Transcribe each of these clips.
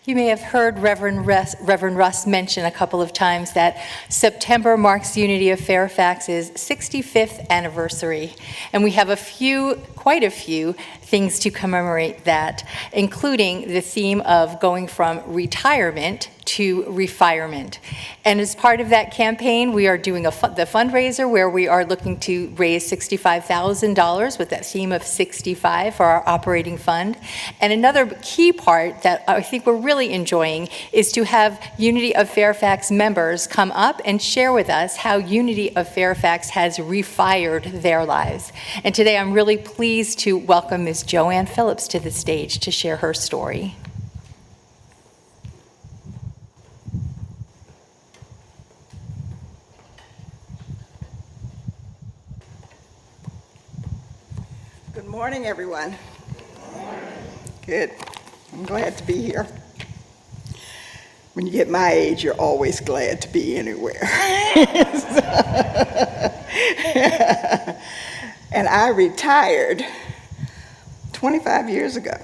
You may have heard Reverend Russ mention a couple of times that September marks Unity of Fairfax's 65th anniversary, and we have quite a few things to commemorate that, including the theme of going from retirement to refirement. And as part of that campaign, we are doing the fundraiser where we are looking to raise $65,000 with that theme of 65 for our operating fund. And another key part that I think we're really enjoying is to have Unity of Fairfax members come up and share with us how Unity of Fairfax has refired their lives. And today I'm really pleased to welcome Ms. Joann Phillips to the stage to share her story. Good morning, everyone. Good. I'm glad to be here. When you get my age, you're always glad to be anywhere. And I retired 25 years ago.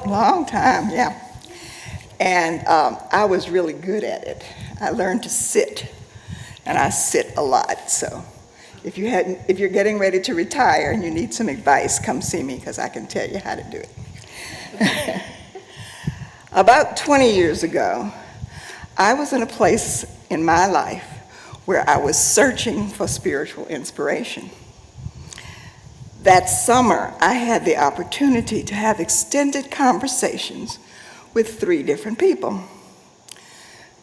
Long time, yeah. And I was really good at it. I learned to sit, and I sit a lot, so. If you're getting ready to retire and you need some advice, come see me because I can tell you how to do it. About 20 years ago, I was in a place in my life where I was searching for spiritual inspiration. That summer, I had the opportunity to have extended conversations with 3 different people.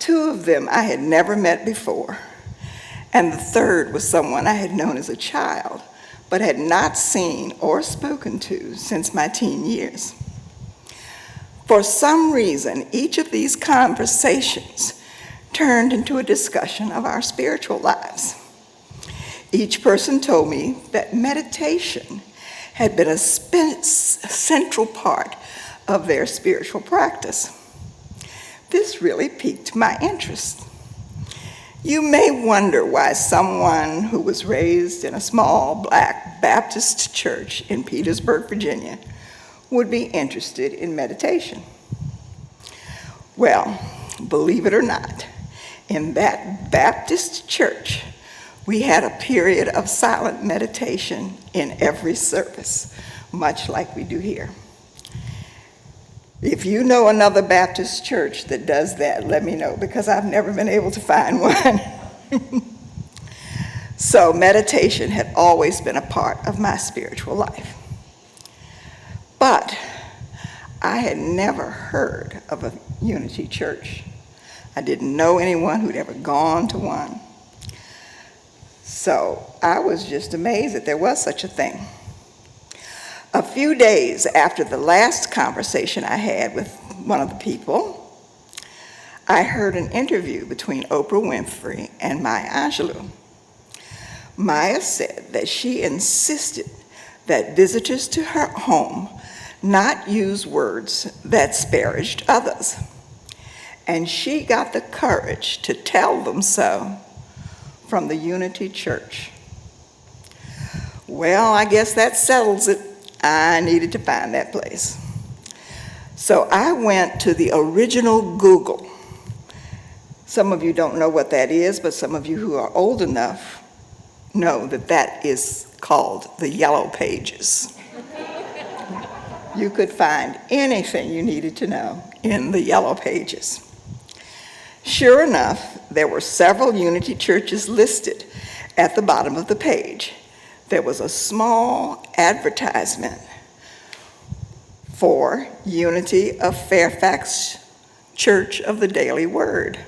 2 of them I had never met before. And the third was someone I had known as a child, but had not seen or spoken to since my teen years. For some reason, each of these conversations turned into a discussion of our spiritual lives. Each person told me that meditation had been a central part of their spiritual practice. This really piqued my interest. You may wonder why someone who was raised in a small Black Baptist church in Petersburg, Virginia, would be interested in meditation. Well, believe it or not, in that Baptist church, we had a period of silent meditation in every service, much like we do here. If you know another Baptist church that does that, let me know, because I've never been able to find one. So meditation had always been a part of my spiritual life. But I had never heard of a Unity church. I didn't know anyone who'd ever gone to one. So I was just amazed that there was such a thing. A few days after the last conversation I had with one of the people, I heard an interview between Oprah Winfrey and Maya Angelou. Maya said that she insisted that visitors to her home not use words that disparaged others. And she got the courage to tell them so from the Unity Church. Well, I guess that settles it. I needed to find that place. So I went to the original Google. Some of you don't know what that is, but some of you who are old enough know that that is called the Yellow Pages. You could find anything you needed to know in the Yellow Pages. Sure enough, there were several Unity churches listed at the bottom of the page. There was a small advertisement for Unity of Fairfax Church of the Daily Word.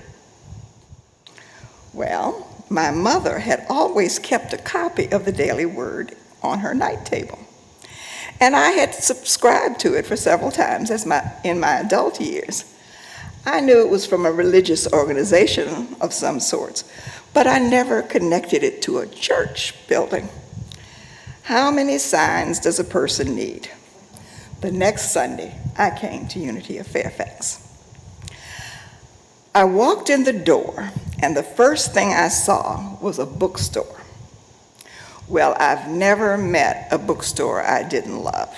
Well, my mother had always kept a copy of the Daily Word on her night table, and I had subscribed to it for several times in my adult years. I knew it was from a religious organization of some sorts, but I never connected it to a church building. How many signs does a person need? The next Sunday, I came to Unity of Fairfax. I walked in the door, and the first thing I saw was a bookstore. Well, I've never met a bookstore I didn't love.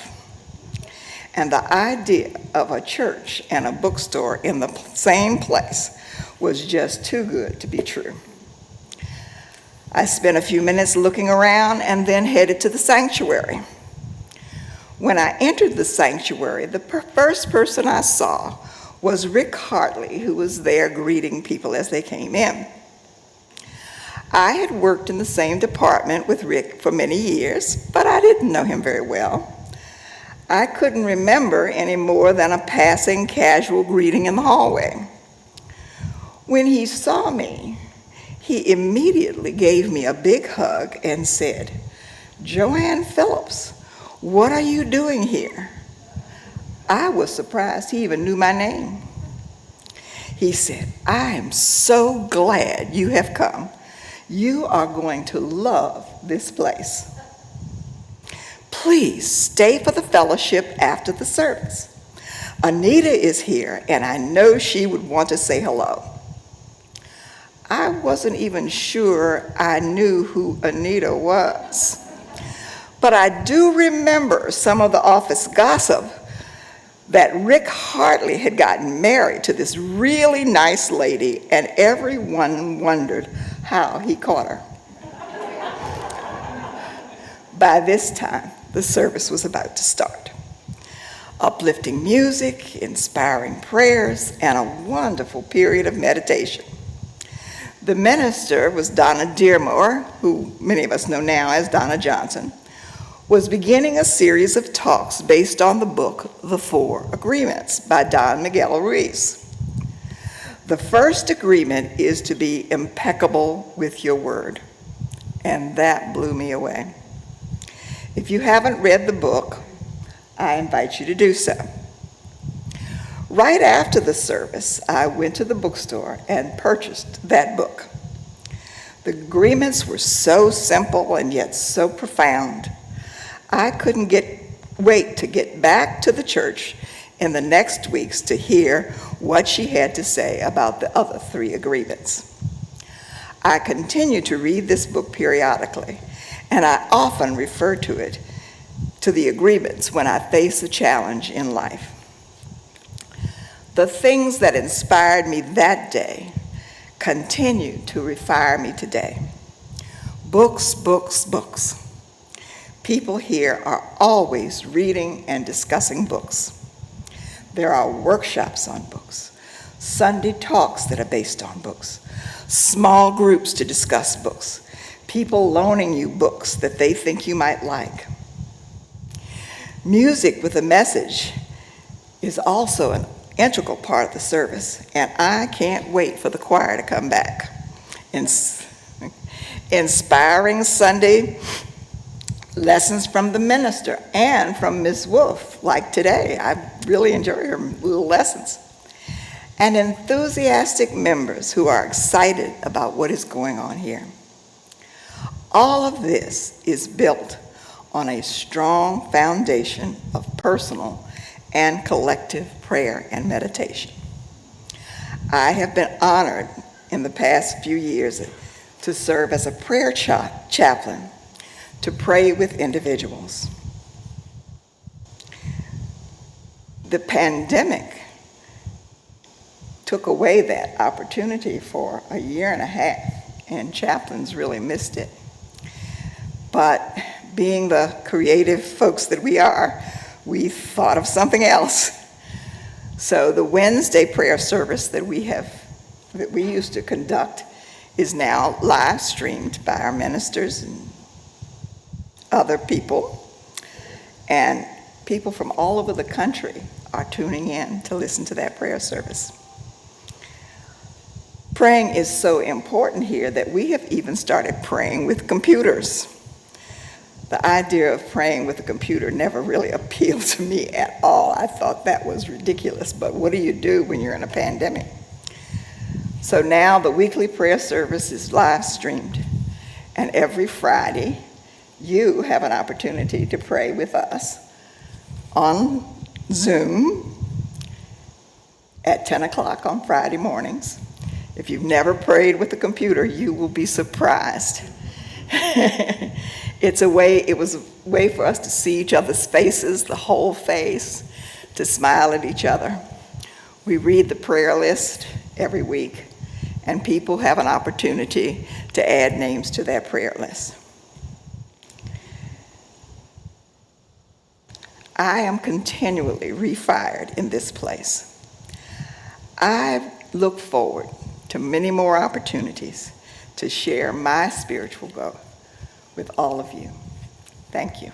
And the idea of a church and a bookstore in the same place was just too good to be true. I spent a few minutes looking around and then headed to the sanctuary. When I entered the sanctuary, the first person I saw was Rick Hartley, who was there greeting people as they came in. I had worked in the same department with Rick for many years, but I didn't know him very well. I couldn't remember any more than a passing casual greeting in the hallway. When he saw me, he immediately gave me a big hug and said, "Joann Phillips, what are you doing here?" I was surprised he even knew my name. He said, "I am so glad you have come. You are going to love this place. Please stay for the fellowship after the service. Anita is here, and I know she would want to say hello." I wasn't even sure I knew who Anita was. But I do remember some of the office gossip that Rick Hartley had gotten married to this really nice lady, and everyone wondered how he caught her. By this time, the service was about to start. Uplifting music, inspiring prayers, and a wonderful period of meditation. The minister was Donna Dearmore, who many of us know now as Donna Johnson, was beginning a series of talks based on the book, The Four Agreements by Don Miguel Ruiz. The first agreement is to be impeccable with your word, and that blew me away. If you haven't read the book, I invite you to do so. Right after the service, I went to the bookstore and purchased that book. The agreements were so simple and yet so profound. I couldn't wait to get back to the church in the next weeks to hear what she had to say about the other three agreements. I continue to read this book periodically, and I often refer to the agreements when I face a challenge in life. The things that inspired me that day continue to refire me today. Books, books, books. People here are always reading and discussing books. There are workshops on books, Sunday talks that are based on books, small groups to discuss books, people loaning you books that they think you might like. Music with a message is also an integral part of the service, and I can't wait for the choir to come back. Inspiring Sunday lessons from the minister and from Ms. Wolf, like today. I really enjoy her little lessons. And enthusiastic members who are excited about what is going on here. All of this is built on a strong foundation of personal and collective prayer and meditation. I have been honored in the past few years to serve as a prayer chaplain to pray with individuals. The pandemic took away that opportunity for a year and a half, and chaplains really missed it. But being the creative folks that we are, we thought of something else. So the Wednesday prayer service that we used to conduct is now live streamed by our ministers and other people. And people from all over the country are tuning in to listen to that prayer service. Praying is so important here that we have even started praying with computers. The idea of praying with a computer never really appealed to me at all. I thought that was ridiculous, but what do you do when you're in a pandemic? So now the weekly prayer service is live streamed, and every Friday you have an opportunity to pray with us on Zoom at 10 o'clock on Friday mornings. If you've never prayed with a computer, you will be surprised. It was a way for us to see each other's faces, the whole face, to smile at each other. We read the prayer list every week, and people have an opportunity to add names to their prayer list. I am continually refired in this place. I look forward to many more opportunities to share my spiritual growth with all of you. Thank you.